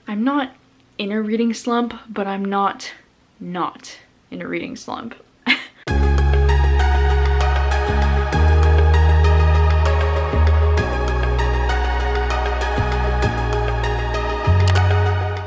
I'm not in a reading slump, but I'm not in a reading slump.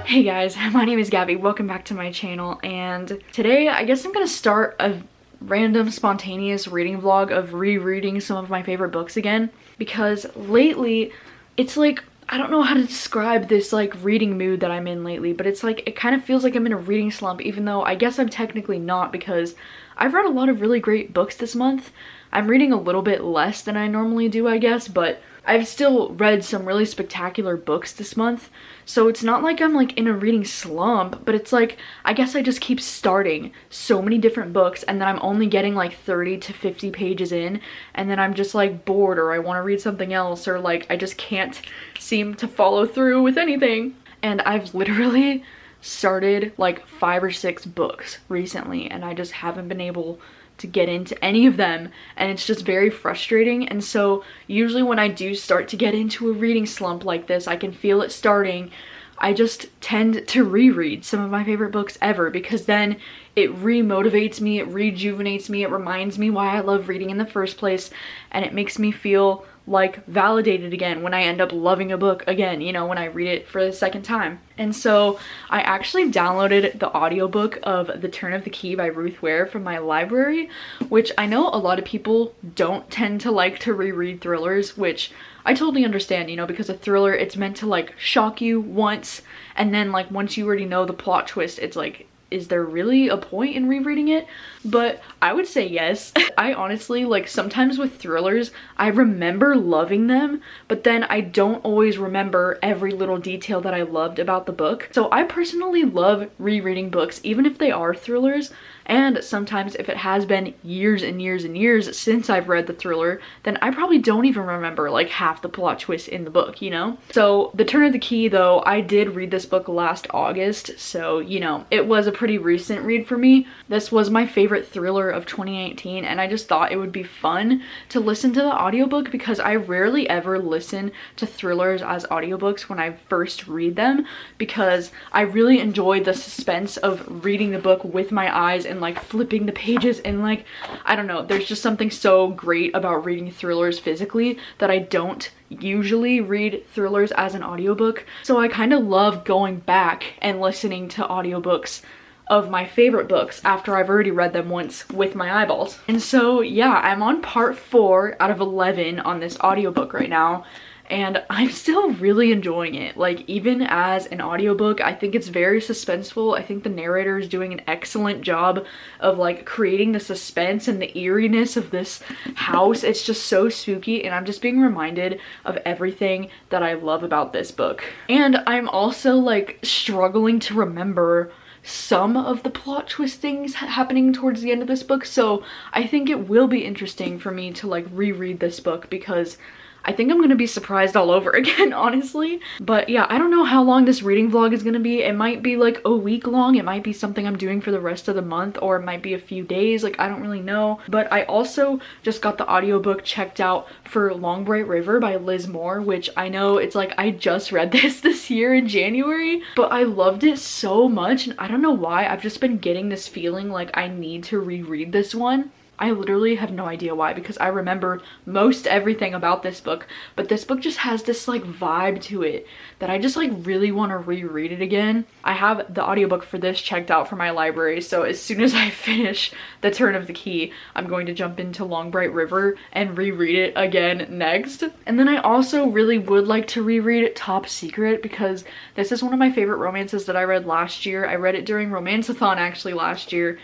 Hey guys, my name is Gabby. Welcome back to my channel, and today I guess I'm gonna start a random spontaneous reading vlog of rereading some of my favorite books again, because lately it's like, I don't know how to describe this like reading mood that I'm in lately, but it's like, it kind of feels like I'm in a reading slump, even though I guess I'm technically not, because I've read a lot of really great books this month. I'm reading a little bit less than I normally do, I guess, but I've still read some really spectacular books this month, so it's not like I'm like in a reading slump, but it's like, I guess I just keep starting so many different books, and then I'm only getting like 30 to 50 pages in, and then I'm just like bored, or I want to read something else, or like I just can't seem to follow through with anything. And I've literally started like 5 or 6 books recently, and I just haven't been able to get into any of them, and it's just very frustrating. And so usually when I do start to get into a reading slump like this, I can feel it starting, I just tend to reread some of my favorite books ever, because then it re-motivates me, it rejuvenates me, it reminds me why I love reading in the first place, and it makes me feel like validated again when I end up loving a book again, you know, when I read it for the second time. And so I actually downloaded the audiobook of The Turn of the Key by Ruth Ware from my library, which I know a lot of people don't tend to like to reread thrillers, which I totally understand, you know, because a thriller, it's meant to like shock you once, and then like once you already know the plot twist, it's like, is there really a point in rereading it? But I would say yes. I honestly, like, sometimes with thrillers, I remember loving them, but then I don't always remember every little detail that I loved about the book. So I personally love rereading books, even if they are thrillers. And sometimes if it has been years and years and years since I've read the thriller, then I probably don't even remember like half the plot twists in the book, you know? So The Turn of the Key, though, I did read this book last August, so, you know, it was a pretty recent read for me. This was my favorite thriller of 2018, and I just thought it would be fun to listen to the audiobook, because I rarely ever listen to thrillers as audiobooks when I first read them, because I really enjoy the suspense of reading the book with my eyes and like flipping the pages, and like, I don't know, there's just something so great about reading thrillers physically that I don't usually read thrillers as an audiobook. So I kind of love going back and listening to audiobooks of my favorite books after I've already read them once with my eyeballs. And so yeah, I'm on part 4 out of 11 on this audiobook right now, and I'm still really enjoying it. Like, even as an audiobook, I think it's very suspenseful. I think the narrator is doing an excellent job of like creating the suspense and the eeriness of this house. It's just so spooky, and I'm just being reminded of everything that I love about this book. And I'm also like struggling to remember some of the plot twistings happening towards the end of this book, so I think it will be interesting for me to like reread this book, because I think I'm gonna be surprised all over again, honestly. But yeah, I don't know how long this reading vlog is gonna be. It might be like a week long, it might be something I'm doing for the rest of the month, or it might be a few days, like I don't really know. But I also just got the audiobook checked out for Long Bright River by Liz Moore, which I know it's like, I just read this year in January, but I loved it so much, and I don't know why, I've just been getting this feeling like I need to reread this one. I literally have no idea why, because I remember most everything about this book, but this book just has this like vibe to it that I just like really want to reread it again. I have the audiobook for this checked out for my library, so as soon as I finish The Turn of the Key, I'm going to jump into Long Bright River and reread it again next. And then I also really would like to reread Top Secret, because this is one of my favorite romances that I read last year. I read it during Romanceathon actually last year,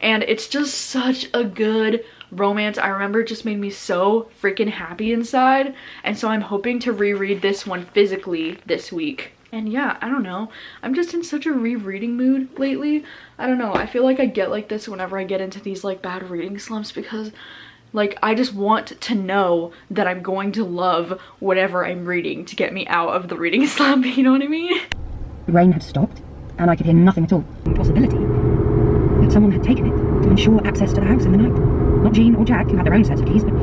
and it's just such a good romance. I remember it just made me so freaking happy inside, and so I'm hoping to reread this one physically this week. And yeah, I don't know, I'm just in such a rereading mood lately. I don't know, I feel like I get like this whenever I get into these like bad reading slumps, because like I just want to know that I'm going to love whatever I'm reading to get me out of the reading slump, you know what I mean? The rain had stopped, and I could hear nothing at all. The possibility that someone had taken it to ensure access to the house in the night. Not Jean or Jack, who had their own sets of keys, but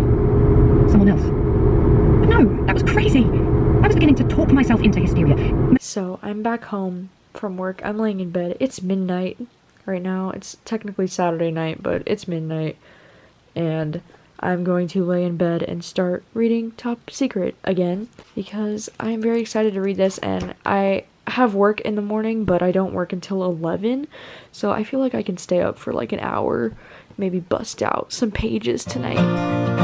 someone else. But no, that was crazy. I was beginning to talk myself into hysteria. So I'm back home from work. I'm laying in bed. It's midnight right now. It's technically Saturday night, but it's midnight. And I'm going to lay in bed and start reading Top Secret again because I'm very excited to read this, and I have work in the morning, but I don't work until 11, so I feel like I can stay up for like an hour, maybe bust out some pages tonight.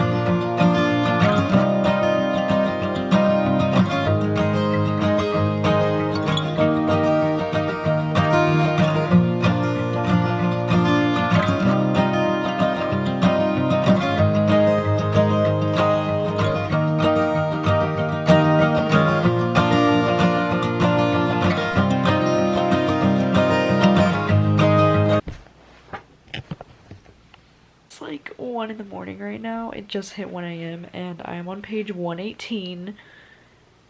It's like 1 in the morning right now. It just hit 1 a.m. and I am on page 118,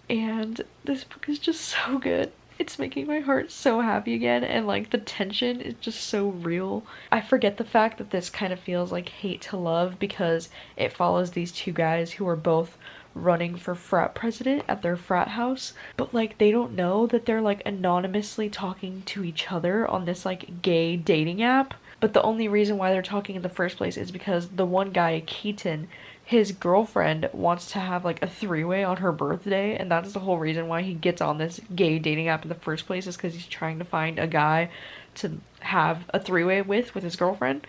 and this book is just so good. It's making my heart so happy again, and like the tension is just so real. I forget the fact that this kind of feels like hate to love because it follows these two guys who are both running for frat president at their frat house, but like they don't know that they're like anonymously talking to each other on this like gay dating app. But the only reason why they're talking in the first place is because the one guy, Keaton, his girlfriend wants to have like a three-way on her birthday, and that's the whole reason why he gets on this gay dating app in the first place, is because he's trying to find a guy to have a three-way with his girlfriend.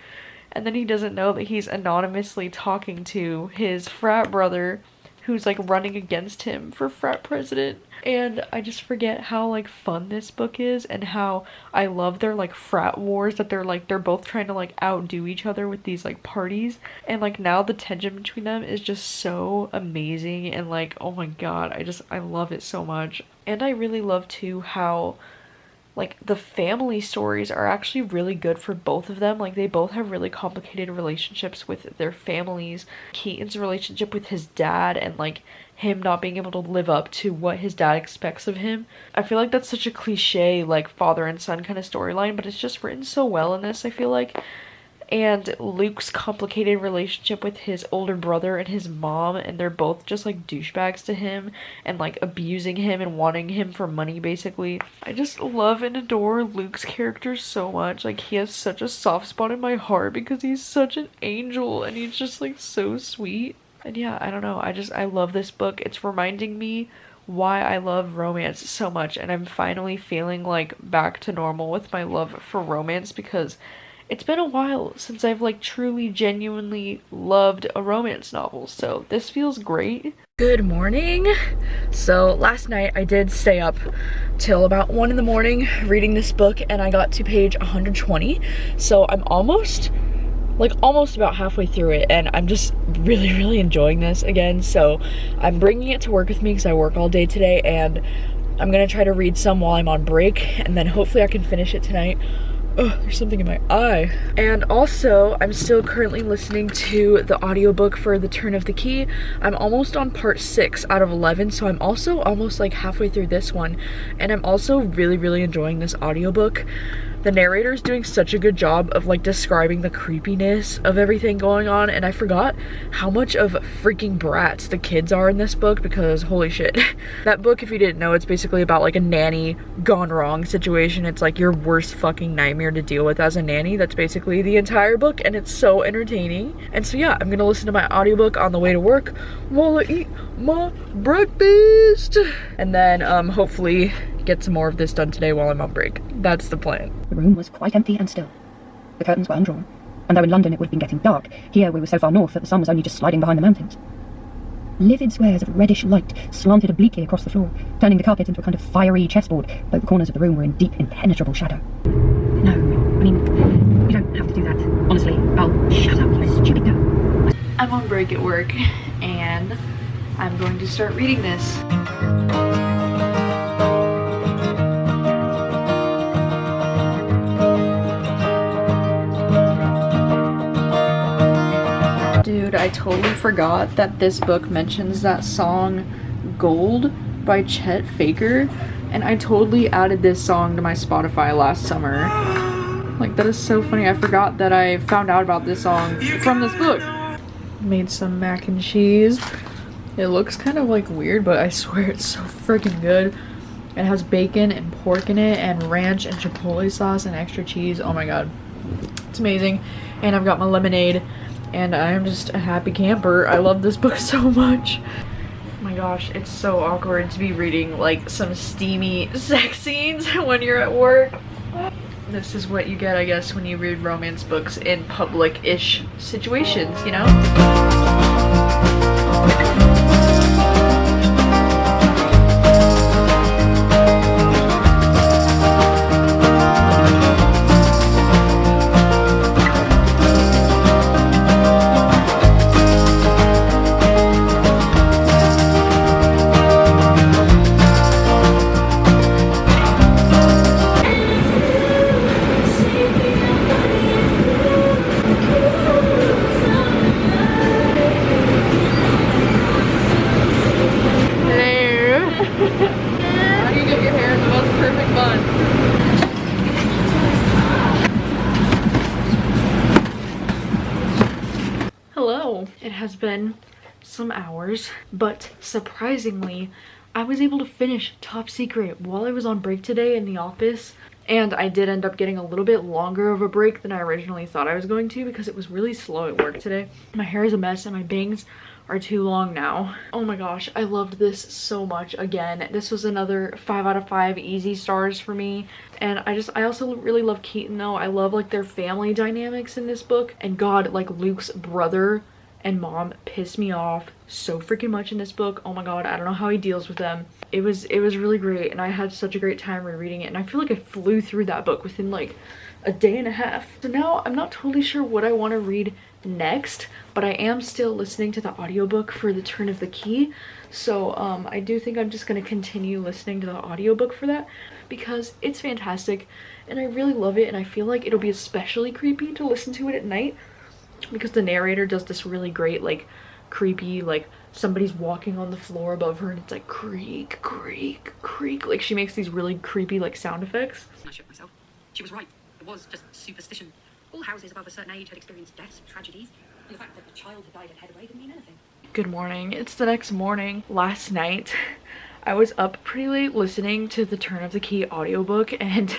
And then he doesn't know that he's anonymously talking to his frat brother who's like running against him for frat president. And I just forget how like fun this book is, and how I love their like frat wars, that they're both trying to like outdo each other with these like parties, and like now the tension between them is just so amazing, and like oh my god, I love it so much. And I really love too how like the family stories are actually really good for both of them. Like they both have really complicated relationships with their families. Keaton's relationship with his dad, and like him not being able to live up to what his dad expects of him. I feel like that's such a cliche like father and son kind of storyline, but it's just written so well in this, I feel like. And Luke's complicated relationship with his older brother and his mom, and they're both just like douchebags to him and like abusing him and wanting him for money basically. I just love and adore Luke's character so much. Like he has such a soft spot in my heart because he's such an angel and he's just like so sweet. And yeah, I don't know, I love this book. It's reminding me why I love romance so much, and I'm finally feeling like back to normal with my love for romance, because it's been a while since I've like truly genuinely loved a romance novel, so this feels great. Good morning. So last night I did stay up till about 1 in the morning reading this book, and I got to page 120, so I'm almost about halfway through it, and I'm just really enjoying this again. So I'm bringing it to work with me because I work all day today, and I'm gonna try to read some while I'm on break, and then hopefully I can finish it tonight. Oh, there's something in my eye. And also, I'm still currently listening to the audiobook for The Turn of the Key. I'm almost on part 6 out of 11, so I'm also almost like halfway through this one. And I'm also really enjoying this audiobook. The narrator is doing such a good job of like describing the creepiness of everything going on, and I forgot how much of freaking brats the kids are in this book, because holy shit. That book, if you didn't know, it's basically about like a nanny gone wrong situation. It's like your worst fucking nightmare to deal with as a nanny. That's basically the entire book, and it's so entertaining. And so yeah, I'm gonna listen to my audiobook on the way to work while I eat my breakfast, and then hopefully get some more of this done today while I'm on break. That's the plan. The room was quite empty and still. The curtains were undrawn, and though in London it would have been getting dark, here we were so far north that the sun was only just sliding behind the mountains. Livid squares of reddish light slanted obliquely across the floor, turning the carpet into a kind of fiery chessboard, though the corners of the room were in deep, impenetrable shadow. No, I mean, you don't have to do that. Honestly, I'll shut up, you stupid girl. I'm on break at work, and I'm going to start reading this. Dude, I totally forgot that this book mentions that song Gold by Chet Faker, and I totally added this song to my Spotify last summer. Like, that is so funny. I forgot that I found out about this song from this book. Made some mac and cheese. It looks kind of like weird, but I swear it's so freaking good. It has bacon and pork in it and ranch and chipotle sauce and extra cheese. Oh my god. It's amazing. And I've got my lemonade and I'm just a happy camper. I love this book so much. Oh my gosh, it's so awkward to be reading like some steamy sex scenes when you're at work. This is what you get, I guess, when you read romance books in public-ish situations, you know? Hello. It has been some hours, but surprisingly, I was able to finish Top Secret while I was on break today in the office. And I did end up getting a little bit longer of a break than I originally thought I was going to because it was really slow at work today. My hair is a mess and my bangs are too long now. Oh my gosh, I loved this so much. Again, this was another 5 out of 5 easy stars for me. And I also really love Keaton though. I love like their family dynamics in this book. And God, like Luke's brother and mom piss me off so freaking much in this book. Oh my god, I don't know how he deals with them. It was really great and I had such a great time rereading it, and I feel like I flew through that book within like a day and a half. So now I'm not totally sure what I want to read next, but I am still listening to the audiobook for The Turn of the Key. So I do think I'm just going to continue listening to the audiobook for that because it's fantastic and I really love it, and I feel like it'll be especially creepy to listen to it at night because the narrator does this really great like creepy, like somebody's walking on the floor above her and it's like creak, creak, creak. Like she makes these really creepy like sound effects. I shook myself. She was right. It was just superstition. All houses above a certain age had experienced deaths, tragedies, and the fact that the child had died at Headway didn't mean anything. Good morning. It's the next morning. Last night I was up pretty late listening to the Turn of the Key audiobook, and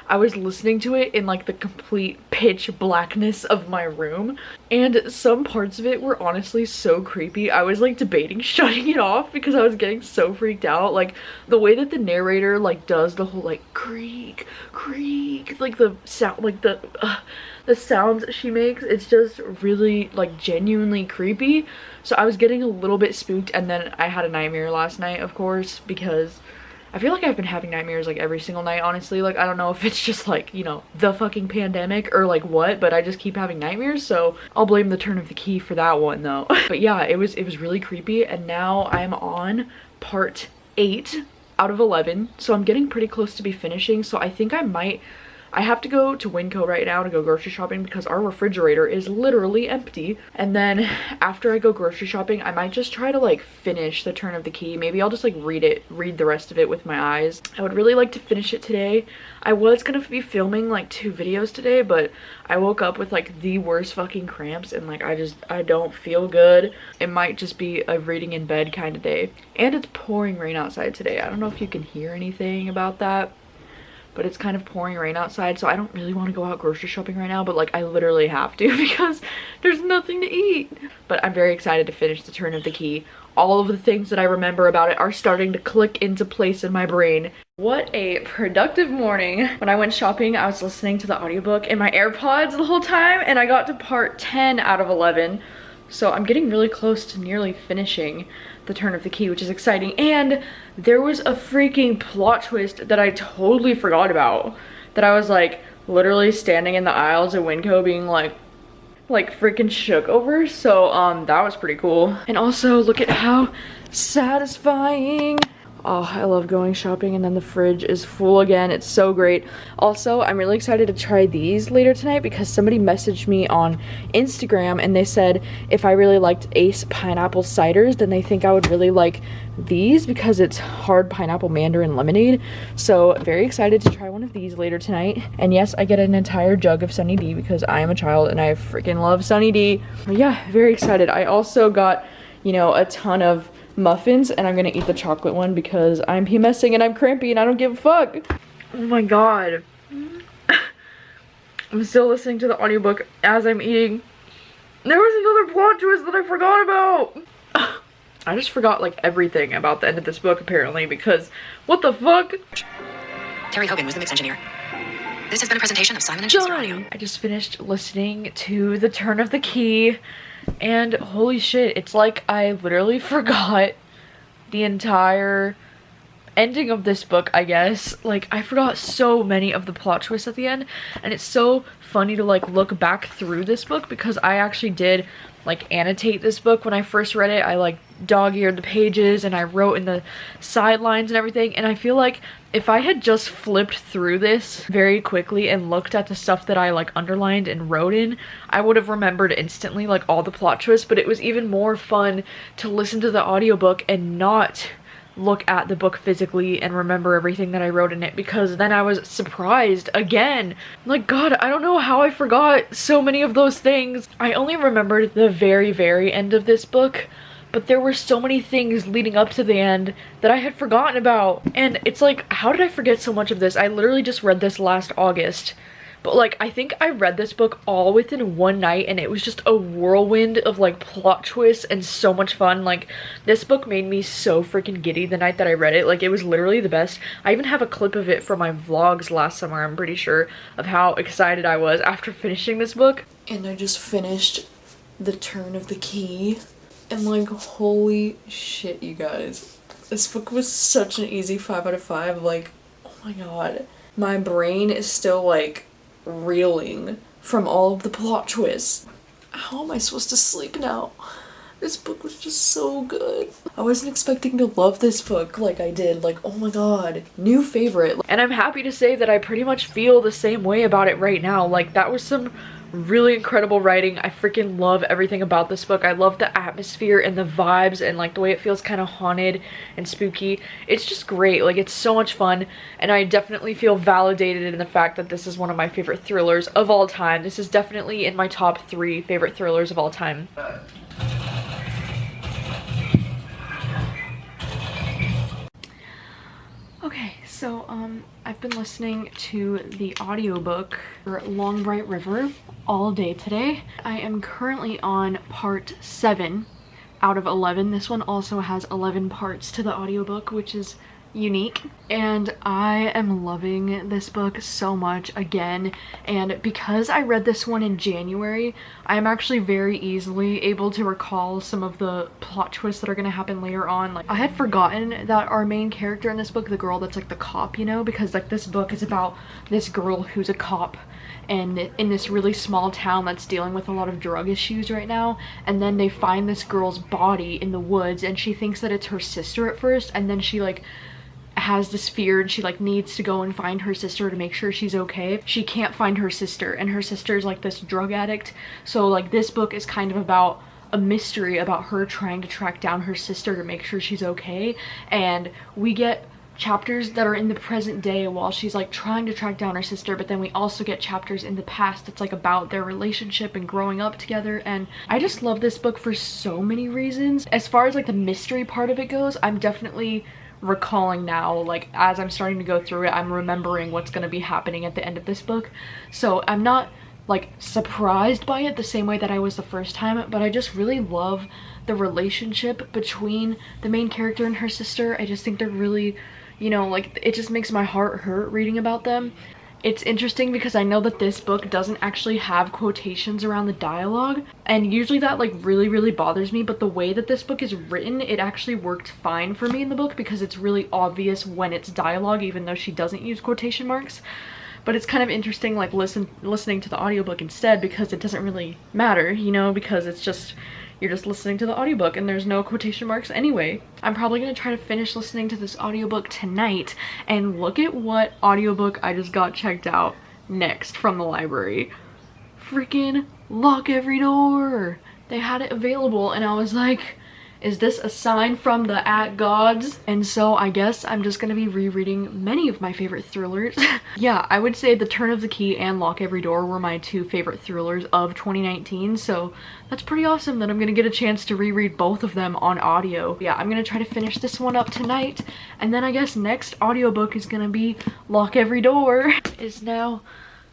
I was listening to it in like the complete pitch blackness of my room, and some parts of it were honestly so creepy. I was like debating shutting it off because I was getting so freaked out. Like the way that the narrator like does the whole like creak, creak, like the sound, like the sounds she makes, it's just really like genuinely creepy. So I was getting a little bit spooked, and then I had a nightmare last night, of course, because I feel like I've been having nightmares like every single night, honestly. Like I don't know if it's just like, you know, the fucking pandemic or like what, but I just keep having nightmares, so I'll blame The Turn of the Key for that one though. But yeah, it was really creepy, and now I'm on part 8 out of 11, so I'm getting pretty close to be finishing. So I think I have to go to Winco right now to go grocery shopping because our refrigerator is literally empty. And then after I go grocery shopping, I might just try to like finish The Turn of the Key. Maybe I'll just like read the rest of it with my eyes. I would really like to finish it today. I was gonna be filming like 2 videos today, but I woke up with like the worst fucking cramps and like I don't feel good. It might just be a reading in bed kind of day. And it's pouring rain outside today. I don't know if you can hear anything about that, but it's kind of pouring rain outside, so I don't really want to go out grocery shopping right now, but like I literally have to because there's nothing to eat. But I'm very excited to finish The Turn of the Key. All of the things that I remember about it are starting to click into place in my brain. What a productive morning. When I went shopping, I was listening to the audiobook in my AirPods the whole time, and I got to part 10 out of 11. So I'm getting really close to nearly finishing The Turn of the Key, which is exciting. And there was a freaking plot twist that I totally forgot about, that I was like literally standing in the aisles at Winco being like freaking shook over. So that was pretty cool. And also look at how satisfying. Oh, I love going shopping and then the fridge is full again. It's so great. Also, I'm really excited to try these later tonight because somebody messaged me on Instagram and they said if I really liked Ace pineapple ciders, then they think I would really like these because it's hard pineapple mandarin lemonade. So very excited to try one of these later tonight. And yes, I get an entire jug of Sunny D because I am a child and I freaking love Sunny D. But yeah, very excited. I also got, you know, a ton of muffins, and I'm gonna eat the chocolate one because I'm PMSing and I'm crampy and I don't give a fuck. Oh my god. I'm still listening to the audiobook as I'm eating. There was another plot twist that I forgot about. I just forgot like everything about the end of this book apparently, because what the fuck? Terry Hogan was the mix engineer. This has been a presentation of Simon & Schuster Audio. I just finished listening to The Turn of the Key, and holy shit, it's like I literally forgot the entire ending of this book, I guess. Like, I forgot so many of the plot twists at the end, and it's so funny to like look back through this book because I actually did like annotate this book when I first read it. I like dog-eared the pages and I wrote in the sidelines and everything, and I feel like if I had just flipped through this very quickly and looked at the stuff that I like underlined and wrote in, I would have remembered instantly like all the plot twists. But it was even more fun to listen to the audiobook and not look at the book physically and remember everything that I wrote in it, because then I was surprised again. Like, god, I don't know how I forgot so many of those things. I only remembered the very end of this book, but there were so many things leading up to the end that I had forgotten about. And it's like, how did I forget so much of this? I literally just read this last August. But like, I think I read this book all within one night, and it was just a whirlwind of like plot twists and so much fun. Like, this book made me so freaking giddy the night that I read it. Like, it was literally the best. I even have a clip of it from my vlogs last summer, I'm pretty sure, of how excited I was after finishing this book. And I just finished The Turn of the Key, and like, holy shit, you guys. This book was such an easy 5 out of 5. Like, oh my god. My brain is still like reeling from all of the plot twists. How am I supposed to sleep now? This book was just so good. I wasn't expecting to love this book like I did. Like, oh my god, new favorite. And I'm happy to say that I pretty much feel the same way about it right now. Like, that was some really incredible writing. I freaking love everything about this book. I love the atmosphere and the vibes and like the way it feels kind of haunted and spooky. It's just great. Like, it's so much fun, and I definitely feel validated in the fact that this is one of my favorite thrillers of all time. This is definitely in my top 3 favorite thrillers of all time. Okay, so I've been listening to the audiobook for Long Bright River all day today. I am currently on part 7 out of 11. This one also has 11 parts to the audiobook, which is unique, and I am loving this book so much again. And because I read this one in January, I am actually very easily able to recall some of the plot twists that are going to happen later on. Like, I had forgotten that our main character in this book, the girl that's like the cop, you know, because like this book is about this girl who's a cop and in this really small town that's dealing with a lot of drug issues right now, and then they find this girl's body in the woods, and she thinks that it's her sister at first, and then she like has this fear and she like needs to go and find her sister to make sure she's okay. She can't find her sister, and her sister's like this drug addict. So like, this book is kind of about a mystery about her trying to track down her sister to make sure she's okay. And we get chapters that are in the present day while she's like trying to track down her sister, but then we also get chapters in the past that's like about their relationship and growing up together. And I just love this book for so many reasons. As far as like the mystery part of it goes, I'm definitely recalling now, like as I'm starting to go through it, I'm remembering what's going to be happening at the end of this book. So I'm not like surprised by it the same way that I was the first time, but I just really love the relationship between the main character and her sister. I just think they're really, you know, like, it just makes my heart hurt reading about them. It's interesting because I know that this book doesn't actually have quotations around the dialogue, and usually that like really bothers me, but the way that this book is written, it actually worked fine for me in the book because it's really obvious when it's dialogue, even though she doesn't use quotation marks. But it's kind of interesting like listening to the audiobook instead, because it doesn't really matter, you know, because it's just, you're just listening to the audiobook and there's no quotation marks anyway. I'm probably gonna try to finish listening to this audiobook tonight, and look at what audiobook I just got checked out next from the library. Freaking Lock Every Door! They had it available and I was like, Is this a sign from the gods? And so I guess I'm just gonna be rereading many of my favorite thrillers. Yeah, I would say The Turn of the Key and Lock Every Door were my two favorite thrillers of 2019, so that's pretty awesome that I'm gonna get a chance to reread both of them on audio. Yeah, I'm gonna try to finish this one up tonight, and then I guess next audiobook is gonna be Lock Every Door. It's now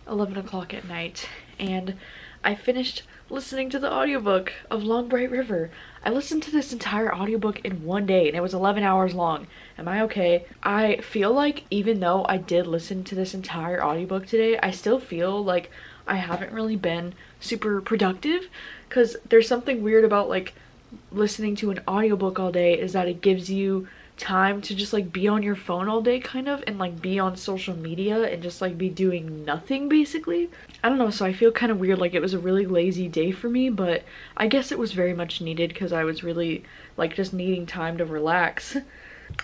11 o'clock at night, and I finished listening to the audiobook of Long Bright River. I listened to this entire audiobook in one day and it was 11 hours long. Am I okay? I feel like even though I did listen to this entire audiobook today, I still feel like I haven't really been super productive, because there's something weird about like listening to an audiobook all day is that it gives you time to just like be on your phone all day kind of, and like be on social media and just like be doing nothing basically. I don't know, so I feel kind of weird, like it was a really lazy day for me, but I guess it was very much needed because I was really like just needing time to relax.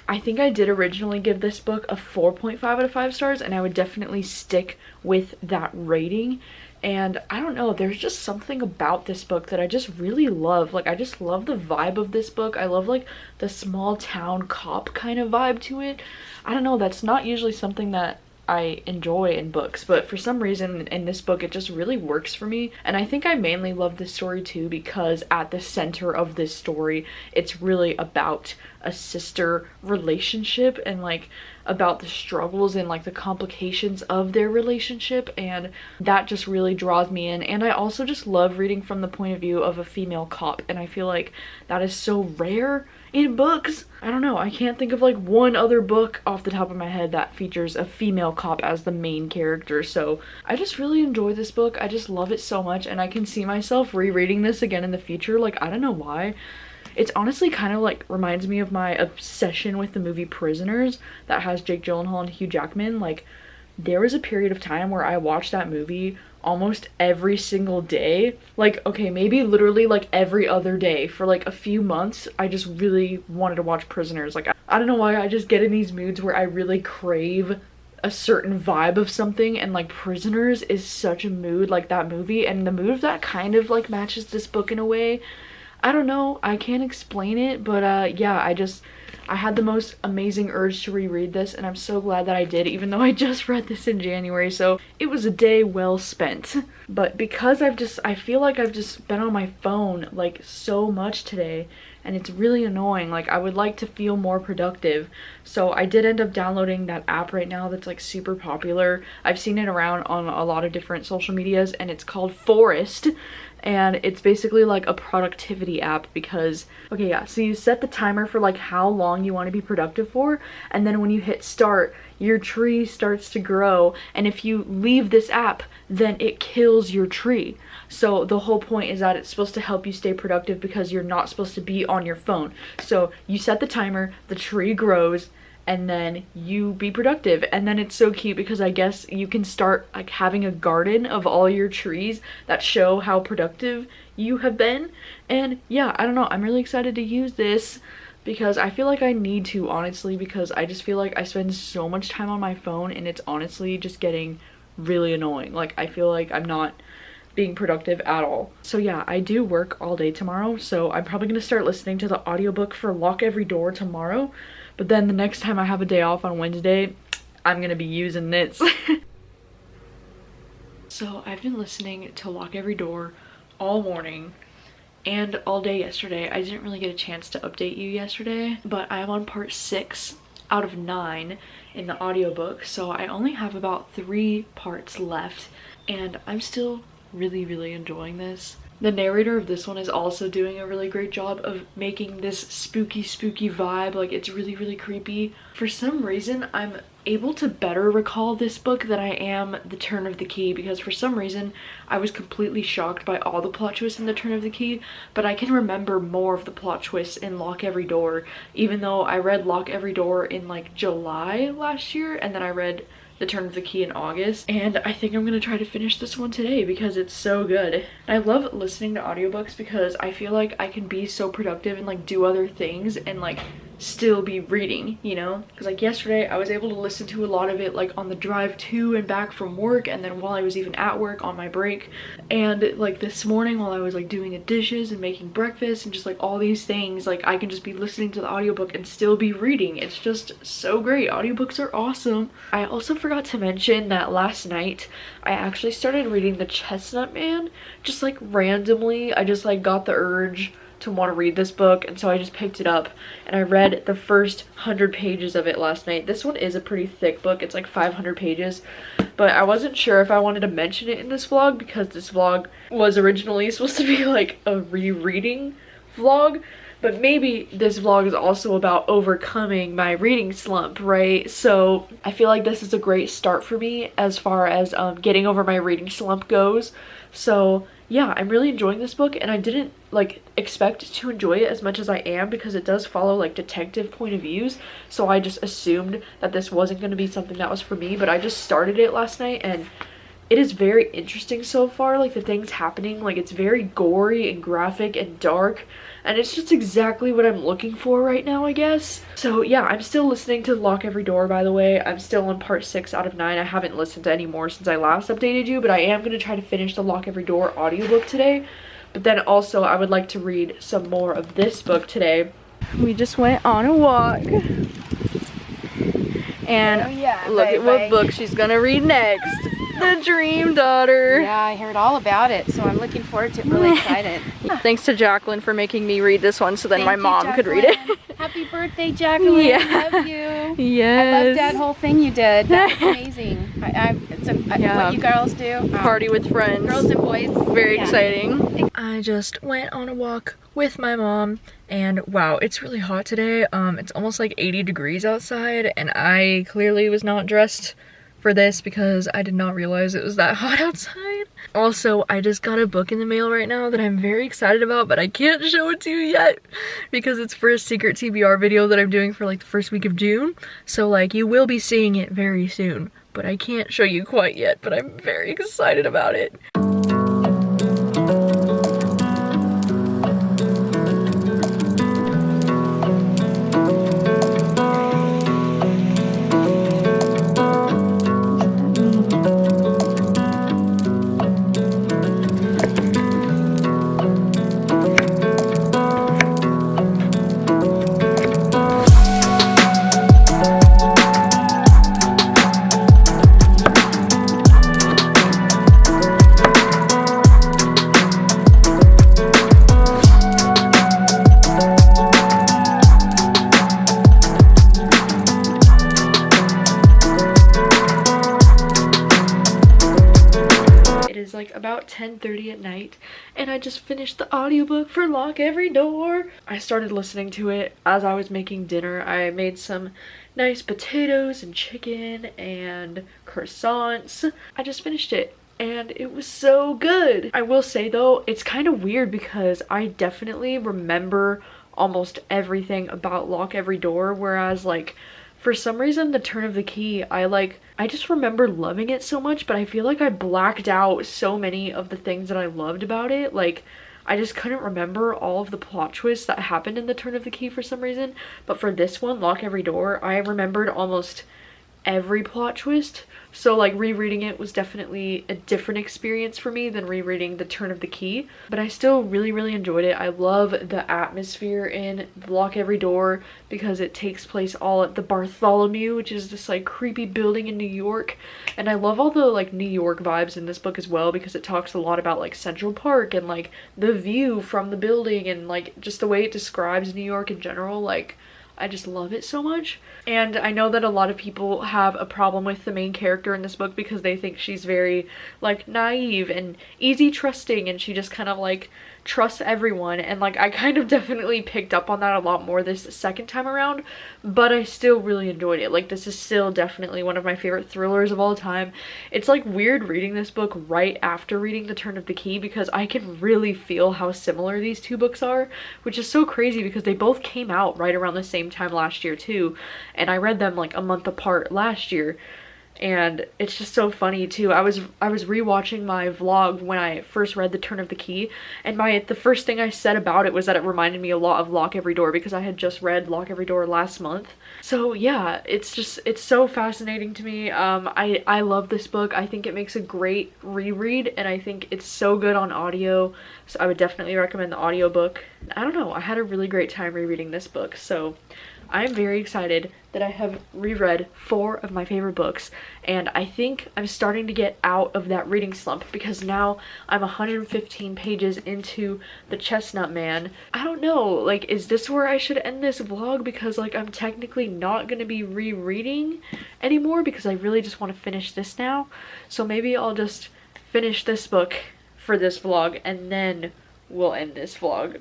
I think I did originally give this book a 4.5 out of 5 stars, and I would definitely stick with that rating. And I don't know, there's just something about this book that I just really love. Like, I just love the vibe of this book. I love like the small town cop kind of vibe to it. I don't know, that's not usually something that I enjoy in books, but for some reason in this book it just really works for me. And I think I mainly love this story too because at the center of this story it's really about a sister relationship and like about the struggles and like the complications of their relationship, and that just really draws me in. And I also just love reading from the point of view of a female cop, and I feel like that is so rare in books. I don't know, I can't think of like one other book off the top of my head that features a female cop as the main character. So I just really enjoy this book. I just love it so much, and I can see myself rereading this again in the future. Like, I don't know why. It's honestly kind of like reminds me of my obsession with the movie Prisoners that has Jake Gyllenhaal and Hugh Jackman. Like, there was a period of time where I watched that movie almost every single day. Like, okay, maybe literally like every other day for like a few months. I just really wanted to watch Prisoners. Like, I don't know why, I just get in these moods where I really crave a certain vibe of something, and like Prisoners is such a mood like that movie, and the mood of that kind of like matches this book in a way. I don't know, I can't explain it, but yeah, I had the most amazing urge to reread this, and I'm so glad that I did, even though I just read this in January, so it was a day well spent. But because I feel like I've just been on my phone like so much today, and it's really annoying. Like, I would like to feel more productive, so I did end up downloading that app right now that's like super popular. I've seen it around on a lot of different social medias, and it's called Forest. And it's basically like a productivity app because, okay, yeah, so you set the timer for like how long you want to be productive for, and then when you hit start, your tree starts to grow, and if you leave this app, then it kills your tree. So the whole point is that it's supposed to help you stay productive because you're not supposed to be on your phone. So you set the timer, the tree grows, and then you be productive. And then it's so cute because I guess you can start like having a garden of all your trees that show how productive you have been. And yeah, I don't know, I'm really excited to use this because I feel like I need to, honestly, because I just feel like I spend so much time on my phone and it's honestly just getting really annoying. Like, I feel like I'm not being productive at all. So yeah, I do work all day tomorrow, so I'm probably gonna start listening to the audiobook for Lock Every Door tomorrow. But then the next time I have a day off on Wednesday, I'm gonna be using this. So I've been listening to Lock Every Door all morning and all day yesterday. I didn't really get a chance to update you yesterday, but I am on part 6 out of 9 in the audiobook, so I only have about 3 parts left, and I'm still really enjoying this. The narrator of this one is also doing a really great job of making this spooky vibe. Like, it's really creepy. For some reason, I'm able to better recall this book than I am The Turn of the Key, because for some reason I was completely shocked by all the plot twists in The Turn of the Key, but I can remember more of the plot twists in Lock Every Door, even though I read Lock Every Door in like July last year, and then I read The Turn of the Key in August, and I think I'm gonna try to finish this one today because it's so good. I love listening to audiobooks because I feel like I can be so productive and like do other things and like still be reading, you know? Because like yesterday I was able to listen to a lot of it like on the drive to and back from work, and then while I was even at work on my break, and like this morning while I was like doing the dishes and making breakfast and just like all these things, like I can just be listening to the audiobook and still be reading. It's just so great. Audiobooks are awesome. I also forgot to mention that last night I actually started reading The Chestnut Man, just like randomly. I just like got the urge to want to read this book, and so I just picked it up and I read the first 100 pages of it last night. This one is a pretty thick book. It's like 500 pages, but I wasn't sure if I wanted to mention it in this vlog because this vlog was originally supposed to be like a rereading vlog, but maybe this vlog is also about overcoming my reading slump, right? So I feel like this is a great start for me as far as getting over my reading slump goes. So yeah, I'm really enjoying this book, and I didn't like expect to enjoy it as much as I am because it does follow like detective point of views, so I just assumed that this wasn't going to be something that was for me. But I just started it last night and it is very interesting so far. Like the things happening, like it's very gory and graphic and dark, and it's just exactly what I'm looking for right now, I guess. So yeah, I'm still listening to Lock Every Door, by the way. I'm still on part 6 out of 9. I haven't listened to any more since I last updated you, but I am going to try to finish the Lock Every Door audiobook today. But then also I would like to read some more of this book today. We just went on a walk. And look at what book she's gonna read next. The Dream Daughter. Yeah, I heard all about it, so I'm looking forward to it. Really excited. Thanks to Jacqueline for making me read this one so then my mom could read it. Happy birthday, Jacqueline. Yeah. I love you. Yes. I loved that whole thing you did. That was amazing. What you girls do. Party with friends. Girls and boys. Very exciting. I just went on a walk with my mom, and wow, it's really hot today. It's almost like 80 degrees outside, and I clearly was not dressed for this because I did not realize it was that hot outside. Also, I just got a book in the mail right now that I'm very excited about, but I can't show it to you yet because it's for a secret TBR video that I'm doing for like the first week of June. So like you will be seeing it very soon, but I can't show you quite yet, but I'm very excited about it. Like about 10:30 at night, and I just finished the audiobook for Lock Every Door. I started listening to it as I was making dinner. I made some nice potatoes and chicken and croissants. I just finished it and it was so good. I will say though, it's kind of weird because I definitely remember almost everything about Lock Every Door, whereas like for some reason, The Turn of the Key, I just remember loving it so much, but I feel like I blacked out so many of the things that I loved about it. Like, I just couldn't remember all of the plot twists that happened in The Turn of the Key for some reason. But for this one, Lock Every Door, I remembered almost every plot twist. So like rereading it was definitely a different experience for me than rereading The Turn of the Key, but I still really enjoyed it. I love the atmosphere in Lock Every Door because it takes place all at the Bartholomew, which is this like creepy building in New York, and I love all the like New York vibes in this book as well because it talks a lot about like Central Park and like the view from the building and like just the way it describes New York in general. Like, I just love it so much. And I know that a lot of people have a problem with the main character in this book because they think she's very like naive and easy trusting, and she just kind of like trusts everyone, and like I kind of definitely picked up on that a lot more this second time around, but I still really enjoyed it. Like, this is still definitely one of my favorite thrillers of all time. It's like weird reading this book right after reading The Turn of the Key because I can really feel how similar these two books are, which is so crazy because they both came out right around the same time last year too, and I read them like a month apart last year. and it's just so funny too. I was rewatching my vlog when I first read The Turn of the Key, and the first thing I said about it was that it reminded me a lot of Lock Every Door, because I had just read Lock Every Door last month. So yeah, it's so fascinating to me. I love this book. I think it makes a great reread, and I think it's so good on audio, so I would definitely recommend the audiobook. I don't know, I had a really great time rereading this book, so I'm very excited that I have reread 4 of my favorite books, and I think I'm starting to get out of that reading slump, because now I'm 115 pages into The Chestnut Man. I don't know, like, is this where I should end this vlog, because like I'm technically not going to be rereading anymore, because I really just want to finish this now. So maybe I'll just finish this book for this vlog, and then we'll end this vlog.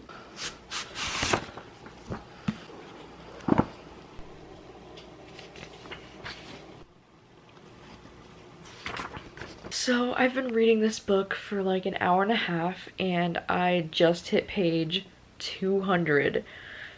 So I've been reading this book for like an hour and a half, and I just hit page 200.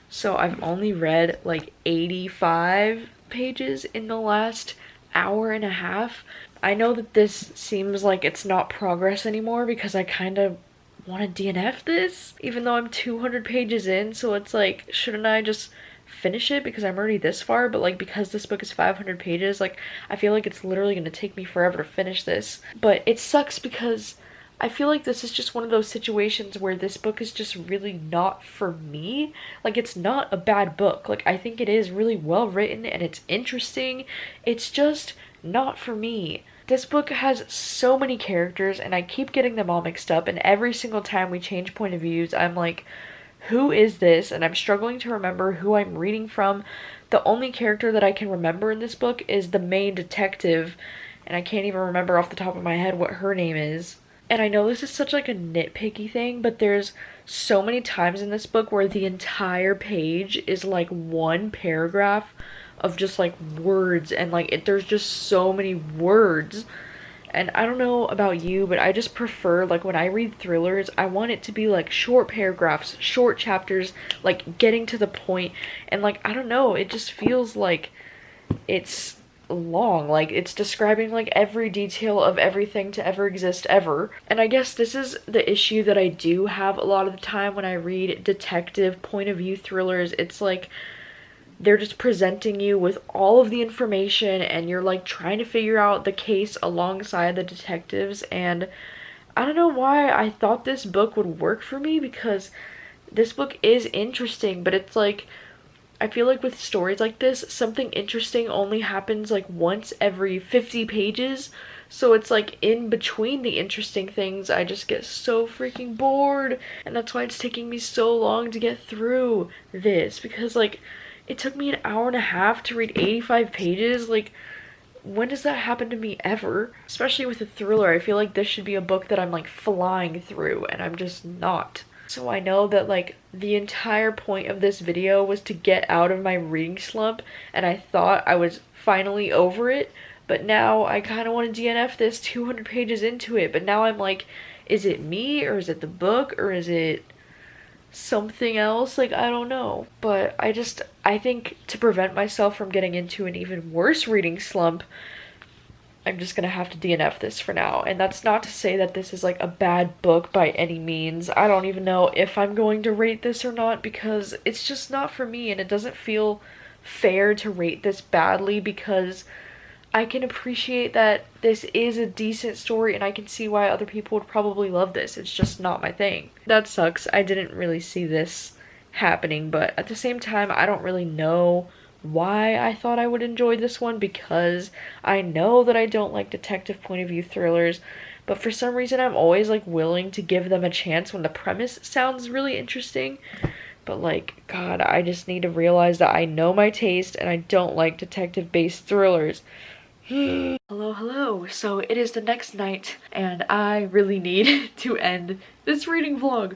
So I've only read like 85 pages in the last hour and a half. I know that this seems like it's not progress anymore, because I kind of want to DNF this, even though I'm 200 pages in. So it's like, shouldn't I just finish it because I'm already this far? But like, because this book is 500 pages, like I feel like it's literally going to take me forever to finish this. But it sucks, because I feel like this is just one of those situations where this book is just really not for me. Like, it's not a bad book. Like, I think it is really well written and it's interesting. It's just not for me. This book has so many characters, and I keep getting them all mixed up, and every single time we change point of views, I'm like, who is this? And I'm struggling to remember who I'm reading from. The only character that I can remember in this book is the main detective, and I can't even remember off the top of my head what her name is. And I know this is such like a nitpicky thing, but there's so many times in this book where the entire page is like one paragraph of just like words, and like there's just so many words. And I don't know about you, but I just prefer, like, when I read thrillers, I want it to be like short paragraphs, short chapters, like getting to the point. And like, I don't know, it just feels like it's long, like it's describing like every detail of everything to ever exist ever. And I guess this is the issue that I do have a lot of the time when I read detective point of view thrillers. It's like they're just presenting you with all of the information, and you're like trying to figure out the case alongside the detectives. And I don't know why I thought this book would work for me, because this book is interesting, but it's like, I feel like with stories like this, something interesting only happens like once every 50 pages. So it's like in between the interesting things, I just get so freaking bored. And that's why it's taking me so long to get through this, because like it took me an hour and a half to read 85 pages. Like, when does that happen to me ever? Especially with a thriller, I feel like this should be a book that I'm like flying through, and I'm just not. So I know that like the entire point of this video was to get out of my reading slump, and I thought I was finally over it, but now I kind of want to DNF this 200 pages into it. But now I'm like, is it me, or is it the book, or is it something else? Like, I don't know. But I think to prevent myself from getting into an even worse reading slump, I'm just gonna have to DNF this for now. And that's not to say that this is like a bad book by any means. I don't even know if I'm going to rate this or not, because it's just not for me, and it doesn't feel fair to rate this badly, because I can appreciate that this is a decent story, and I can see why other people would probably love this. It's just not my thing. That sucks. I didn't really see this happening, but at the same time, I don't really know why I thought I would enjoy this one, because I know that I don't like detective point of view thrillers, but for some reason I'm always like willing to give them a chance when the premise sounds really interesting. But like, God, I just need to realize that I know my taste, and I don't like detective-based thrillers. Hello. So it is the next night, and I really need to end this reading vlog,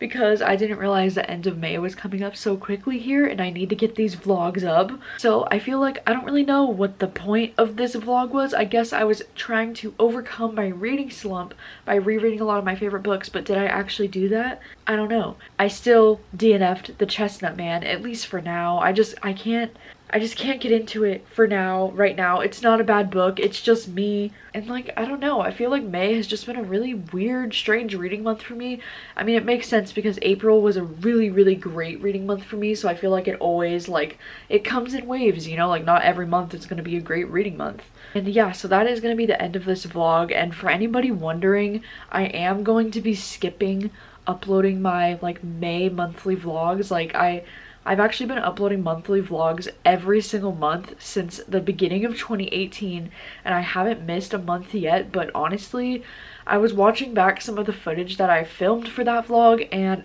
because I didn't realize the end of May was coming up so quickly here, and I need to get these vlogs up. So I feel like I don't really know what the point of this vlog was. I guess I was trying to overcome my reading slump by rereading a lot of my favorite books, but did I actually do that? I don't know. I still DNF'd The Chestnut Man, at least for now. I can't I just can't get into it for now, right now. It's not a bad book, it's just me. And like, I don't know, I feel like May has just been a really weird, strange reading month for me. I mean, it makes sense because April was a really, really great reading month for me, so I feel like it always, like, it comes in waves, you know? Like, not every month is gonna be a great reading month. And yeah, so that is gonna be the end of this vlog, and for anybody wondering, I am going to be skipping uploading my, like, May monthly vlogs. Like, I've actually been uploading monthly vlogs every single month since the beginning of 2018, and I haven't missed a month yet. But honestly, I was watching back some of the footage that I filmed for that vlog, and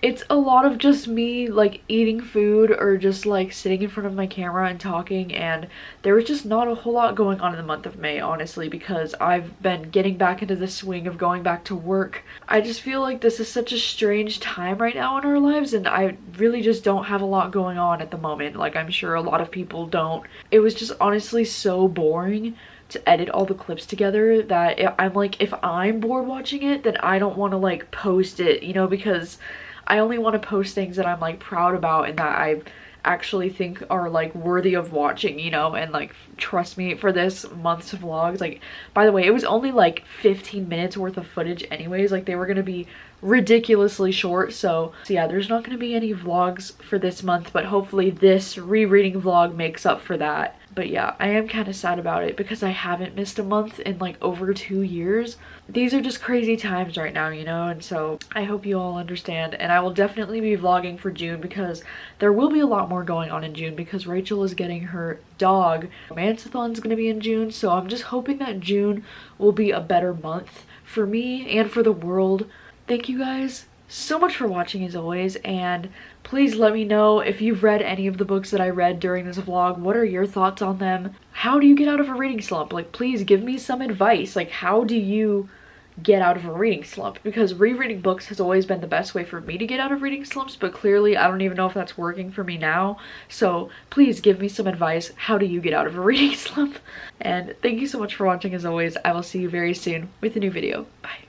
it's a lot of just me like eating food or just like sitting in front of my camera and talking, and there was just not a whole lot going on in the month of May, honestly, because I've been getting back into the swing of going back to work. I just feel like this is such a strange time right now in our lives, and I really just don't have a lot going on at the moment. Like, I'm sure a lot of people don't. It was just honestly so boring to edit all the clips together that I'm like, if I'm bored watching it, then I don't want to like post it, you know, because I only want to post things that I'm like proud about and that I actually think are like worthy of watching, you know. And like, trust me, for this month's vlogs, like, by the way, it was only like 15 minutes worth of footage anyways. Like, they were gonna be ridiculously short, so yeah, there's not gonna be any vlogs for this month, but hopefully this rereading vlog makes up for that. But yeah, I am kind of sad about it because I haven't missed a month in like over 2 years. These are just crazy times right now, you know, and so I hope you all understand. And I will definitely be vlogging for June because there will be a lot more going on in June because Rachel is getting her dog. Romanceathon's gonna be in June, so I'm just hoping that June will be a better month for me and for the world. Thank you guys so much for watching as always, and please let me know if you've read any of the books that I read during this vlog. What are your thoughts on them? How do you get out of a reading slump? Like, please give me some advice. Like, how do you get out of a reading slump? Because rereading books has always been the best way for me to get out of reading slumps, but clearly I don't even know if that's working for me now. So please give me some advice. How do you get out of a reading slump? And thank you so much for watching as always. I will see you very soon with a new video. Bye.